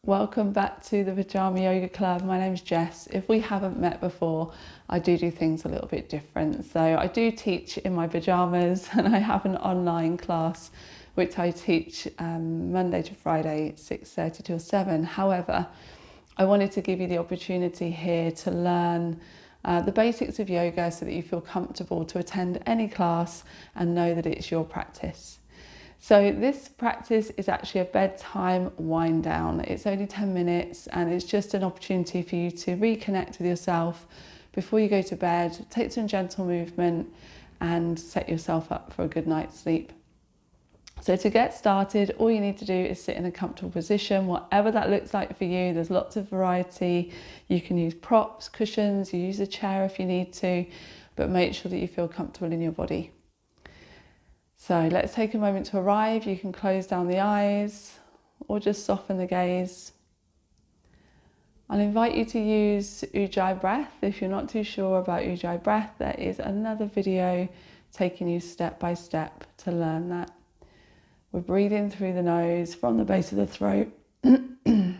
Welcome back to the Pyjama Yoga Club. My name's Jess. If we haven't met before, I do things a little bit different. So I do teach in my pyjamas and I have an online class which I teach Monday to Friday, 6:30 till 7. However, I wanted to give you the opportunity here to learn the basics of yoga so that you feel comfortable to attend any class and know that it's your practice. So this practice is actually a bedtime wind down. It's only 10 minutes and it's just an opportunity for you to reconnect with yourself before you go to bed, take some gentle movement and set yourself up for a good night's sleep. So to get started, all you need to do is sit in a comfortable position, whatever that looks like for you. There's lots of variety. You can use props, cushions, you use a chair if you need to, but make sure that you feel comfortable in your body. So let's take a moment to arrive. You can close down the eyes or just soften the gaze. I'll invite you to use Ujjayi breath. If you're not too sure about Ujjayi breath, there is another video taking you step by step to learn that. We're breathing through the nose from the base of the throat. And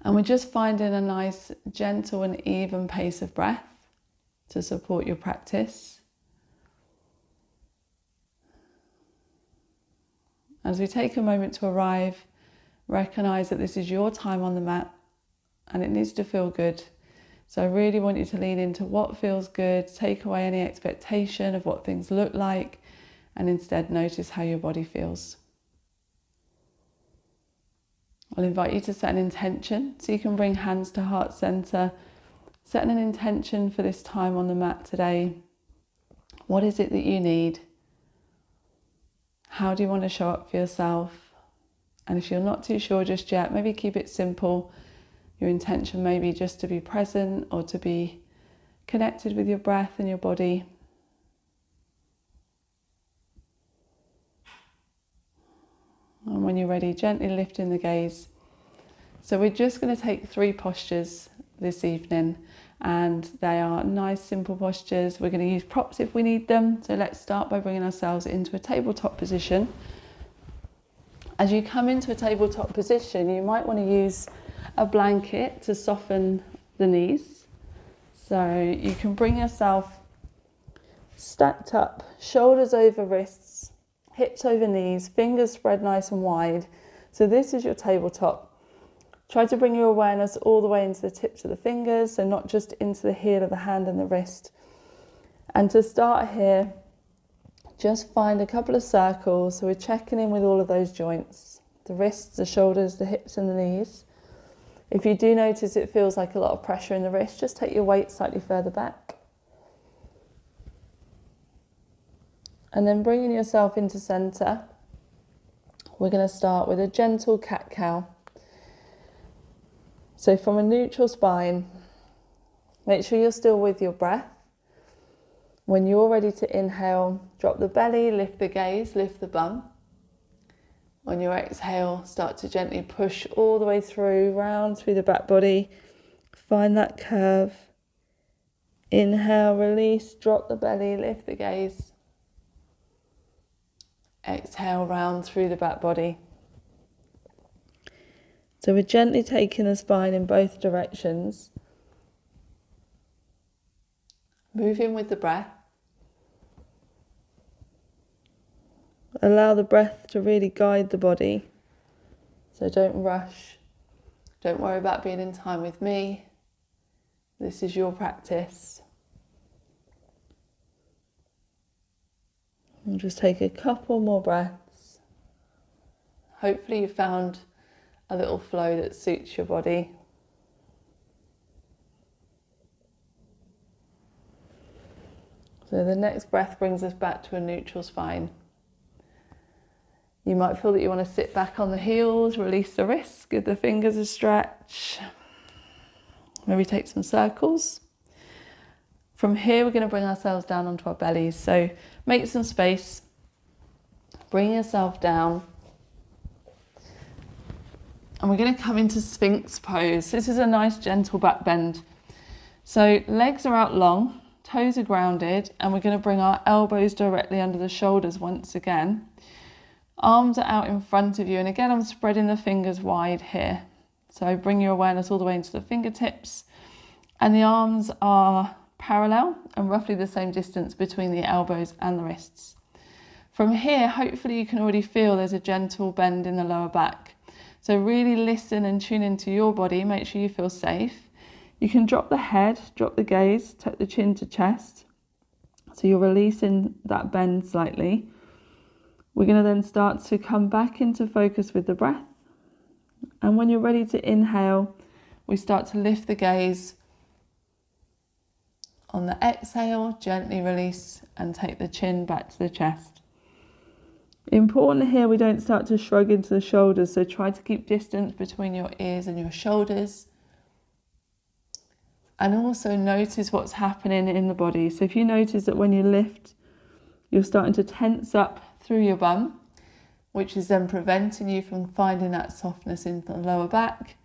we're just finding a nice, gentle and even pace of breath to support your practice. As we take a moment to arrive, recognise that this is your time on the mat and it needs to feel good. So I really want you to lean into what feels good, take away any expectation of what things look like, and instead notice how your body feels. I'll invite you to set an intention, so you can bring hands to heart center, setting an intention for this time on the mat today. What is it that you need? How do you want to show up for yourself? And if you're not too sure just yet, maybe keep it simple. Your intention may be just to be present or to be connected with your breath and your body. And when you're ready, gently lifting the gaze. So we're just going to take 3 postures this evening, and they are nice, simple postures. We're going to use props if we need them. So let's start by bringing ourselves into a tabletop position. As you come into a tabletop position, you might want to use a blanket to soften the knees. So you can bring yourself stacked up, shoulders over wrists, hips over knees, fingers spread nice and wide. So this is your tabletop. Try to bring your awareness all the way into the tips of the fingers, so not just into the heel of the hand and the wrist. And to start here, just find a couple of circles. So we're checking in with all of those joints, the wrists, the shoulders, the hips and the knees. If you do notice it feels like a lot of pressure in the wrist, just take your weight slightly further back. And then bringing yourself into center, we're going to start with a gentle cat-cow. So from a neutral spine, make sure you're still with your breath. When you're ready to inhale, drop the belly, lift the gaze, lift the bum. On your exhale, start to gently push all the way through, round through the back body. Find that curve. Inhale, release, drop the belly, lift the gaze. Exhale, round through the back body. So we're gently taking the spine in both directions. Moving with the breath. Allow the breath to really guide the body. So don't rush. Don't worry about being in time with me. This is your practice. And just take a couple more breaths. Hopefully you found a little flow that suits your body. So the next breath brings us back to a neutral spine. You might feel that you want to sit back on the heels, release the wrists, give the fingers a stretch. Maybe take some circles. From here, we're going to bring ourselves down onto our bellies. So make some space, bring yourself down. And we're going to come into Sphinx pose. This is a nice gentle back bend. So legs are out long, toes are grounded, and we're going to bring our elbows directly under the shoulders once again. Arms are out in front of you, and again I'm spreading the fingers wide here. So bring your awareness all the way into the fingertips, and the arms are parallel and roughly the same distance between the elbows and the wrists. From here, hopefully you can already feel there's a gentle bend in the lower back. So really listen and tune into your body, make sure you feel safe. You can drop the head, drop the gaze, tuck the chin to chest. So you're releasing that bend slightly. We're going to then start to come back into focus with the breath. And when you're ready to inhale, we start to lift the gaze. On the exhale, gently release and take the chin back to the chest. Important here, we don't start to shrug into the shoulders, so try to keep distance between your ears and your shoulders. And also notice what's happening in the body. So if you notice that when you lift, you're starting to tense up through your bum, which is then preventing you from finding that softness in the lower back.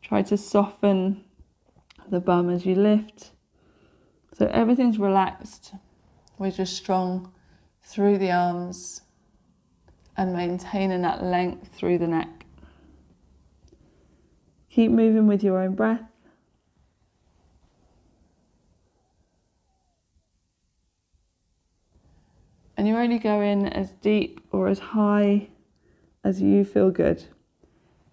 Try to soften the bum as you lift. So everything's relaxed. We're just strong through the arms and maintaining that length through the neck. Keep moving with your own breath. And you're only going as deep or as high as you feel good.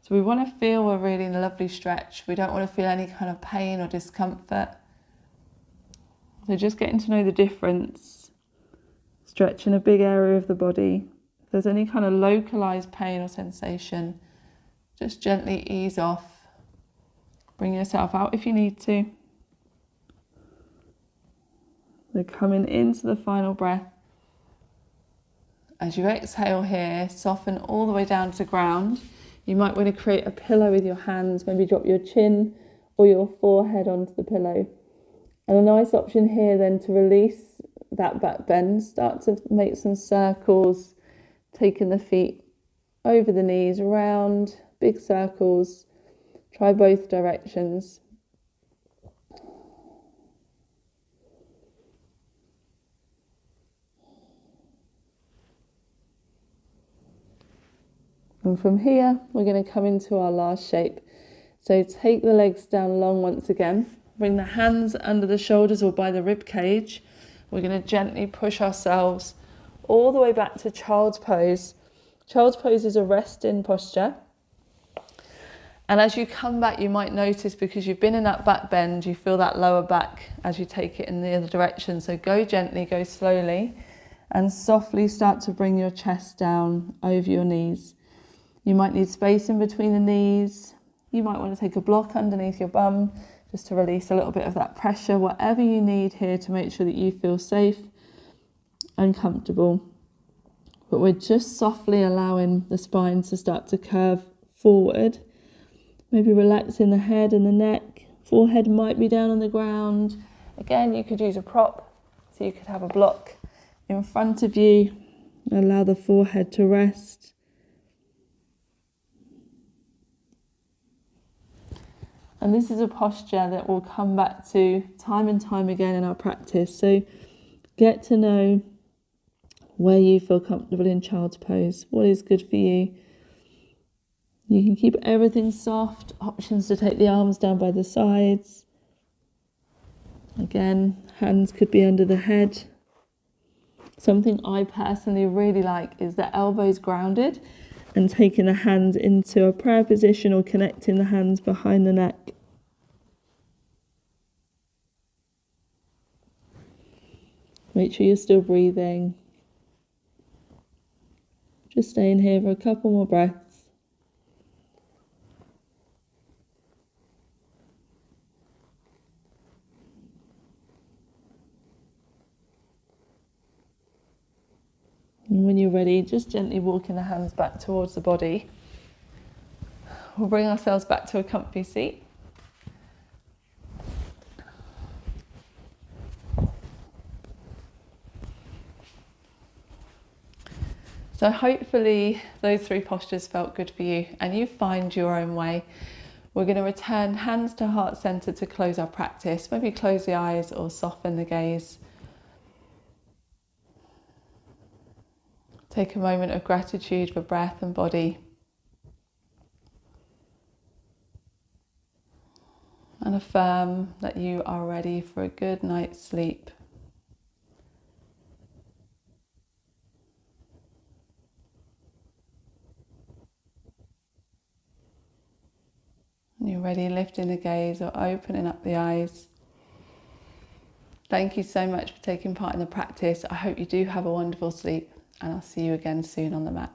So we want to feel a really lovely stretch. We don't want to feel any kind of pain or discomfort. So just getting to know the difference. Stretching a big area of the body. If there's any kind of localized pain or sensation, just gently ease off. Bring yourself out if you need to. So coming into the final breath. As you exhale here, soften all the way down to the ground. You might want to create a pillow with your hands, maybe drop your chin or your forehead onto the pillow. And a nice option here then to release that back bend, start to make some circles, taking the feet over the knees, around, big circles. Try both directions. And from here, we're going to come into our last shape. So take the legs down long once again. Bring the hands under the shoulders or by the rib cage. We're going to gently push ourselves all the way back to child's pose. Child's pose is a rest-in posture. And as you come back, you might notice, because you've been in that back bend, you feel that lower back as you take it in the other direction. So go gently, go slowly, and softly start to bring your chest down over your knees. You might need space in between the knees. You might want to take a block underneath your bum just to release a little bit of that pressure. Whatever you need here to make sure that you feel safe and comfortable. But we're just softly allowing the spine to start to curve forward. Maybe relaxing the head and the neck. Forehead might be down on the ground. Again, you could use a prop. So you could have a block in front of you. Allow the forehead to rest. And this is a posture that we'll come back to time and time again in our practice. So get to know where you feel comfortable in child's pose. What is good for you. You can keep everything soft. Options to take the arms down by the sides. Again, hands could be under the head. Something I personally really like is the elbows grounded and taking the hands into a prayer position or connecting the hands behind the neck. Make sure you're still breathing. Just staying here for a couple more breaths. And when you're ready, just gently walking the hands back towards the body. We'll bring ourselves back to a comfy seat. So hopefully those three postures felt good for you and you find your own way. We're going to return hands to heart center to close our practice. Maybe close the eyes or soften the gaze. Take a moment of gratitude for breath and body. And affirm that you are ready for a good night's sleep. You're ready, lifting the gaze or opening up the eyes. Thank you so much for taking part in the practice. I hope you do have a wonderful sleep, and I'll see you again soon on the mat.